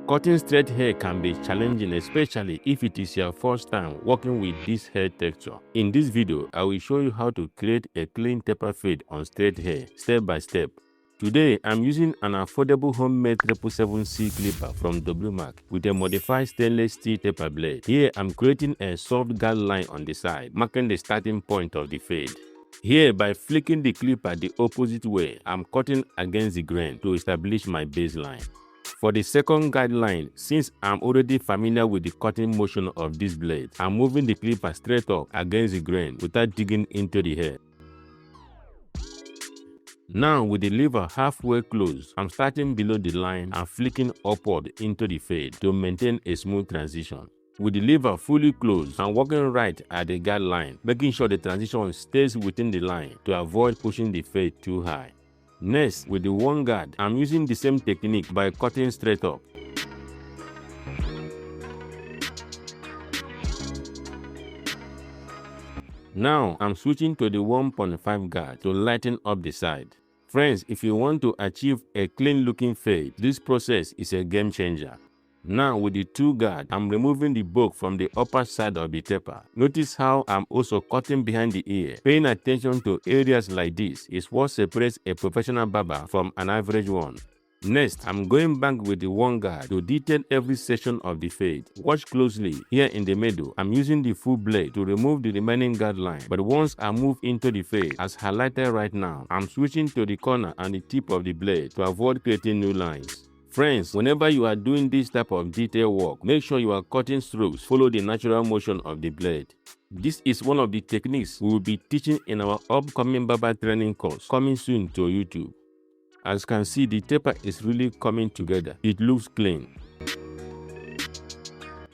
Cutting straight hair can be challenging, especially if it is your first time working with this hair texture. In this video, I will show you how to create a clean taper fade on straight hair, step by step. Today, I'm using an affordable homemade 777C clipper from WMARK with a modified stainless steel taper blade. Here, I'm creating a soft guide line on the side, marking the starting point of the fade. Here, by flicking the clipper the opposite way, I'm cutting against the grain to establish my baseline. For the second guideline, since I'm already familiar with the cutting motion of this blade, I'm moving the clipper straight up against the grain without digging into the hair. Now, with the lever halfway closed, I'm starting below the line and flicking upward into the fade to maintain a smooth transition. With the lever fully closed, I'm working right at the guide line, making sure the transition stays within the line to avoid pushing the fade too high. Next, with the one guard, I'm using the same technique by cutting straight up. Now, I'm switching to the 1.5 guard to lighten up the side. Friends, if you want to achieve a clean looking fade, this process is a game changer. Now, with the 2 guard, I'm removing the bulk from the upper side of the taper. Notice how I'm also cutting behind the ear. Paying attention to areas like this is what separates a professional barber from an average one. Next, I'm going back with the 1 guard to detail every section of the fade. Watch closely. Here in the middle, I'm using the full blade to remove the remaining guard line. But once I move into the fade, as highlighted right now, I'm switching to the corner and the tip of the blade to avoid creating new lines. Friends, whenever you are doing this type of detail work, make sure your cutting strokes follow the natural motion of the blade. This is one of the techniques we will be teaching in our upcoming barber training course coming soon to YouTube. As you can see, the taper is really coming together. It looks clean.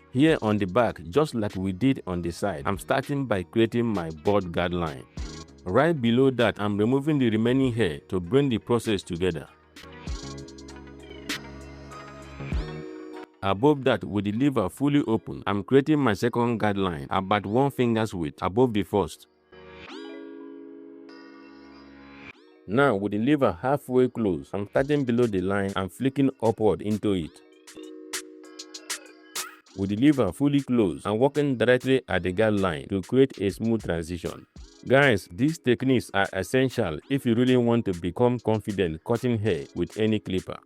Here on the back, just like we did on the side, I'm starting by creating my board guide line. Right below that, I'm removing the remaining hair to bring the process together. Above that, with the lever fully open, I'm creating my second guide line about 1 finger's width above the first. Now, with the lever halfway closed, I'm starting below the line and flicking upward into it. With the lever fully closed, I'm working directly at the guide line to create a smooth transition. Guys, these techniques are essential if you really want to become confident cutting hair with any clipper.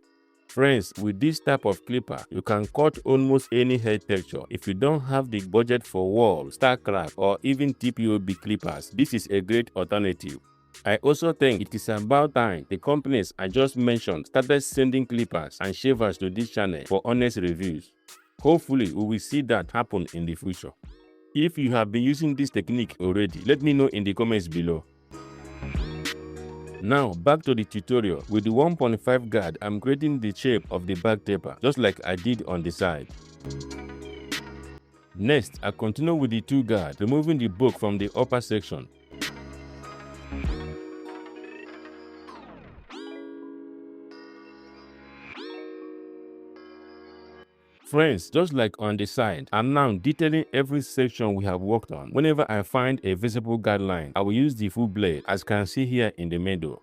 Friends, with this type of clipper, you can cut almost any hair texture. If you don't have the budget for wall, star craft, or even TPOB clippers, this is a great alternative. I also think it is about time the companies I just mentioned started sending clippers and shavers to this channel for honest reviews. Hopefully, we will see that happen in the future. If you have been using this technique already, let me know in the comments below. Now, back to the tutorial. With the 1.5 guard, I'm creating the shape of the back taper, just like I did on the side. Next, I continue with the 2 guard, removing the bulk from the upper section. Friends, just like on the side, I'm now detailing every section we have worked on. Whenever I find a visible guideline, I will use the full blade, as you can see here in the middle.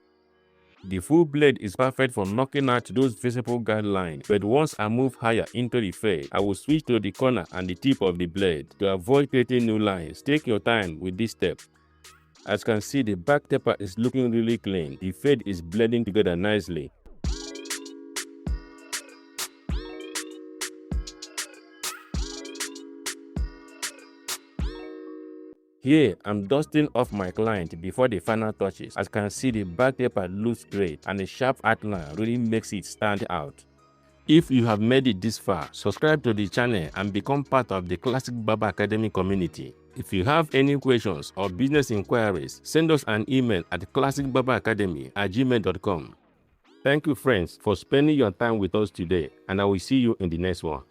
The full blade is perfect for knocking out those visible guidelines, but once I move higher into the fade, I will switch to the corner and the tip of the blade to avoid creating new lines. Take your time with this step. As you can see, the back taper is looking really clean. The fade is blending together nicely. Here, I'm dusting off my client before the final touches. As you can see, the back taper looks great and the sharp outline really makes it stand out. If you have made it this far, subscribe to the channel and become part of the Classic Barber Academy community. If you have any questions or business inquiries, send us an email at classicbarberacademy@gmail.com. Thank you, friends, for spending your time with us today, and I will see you in the next one.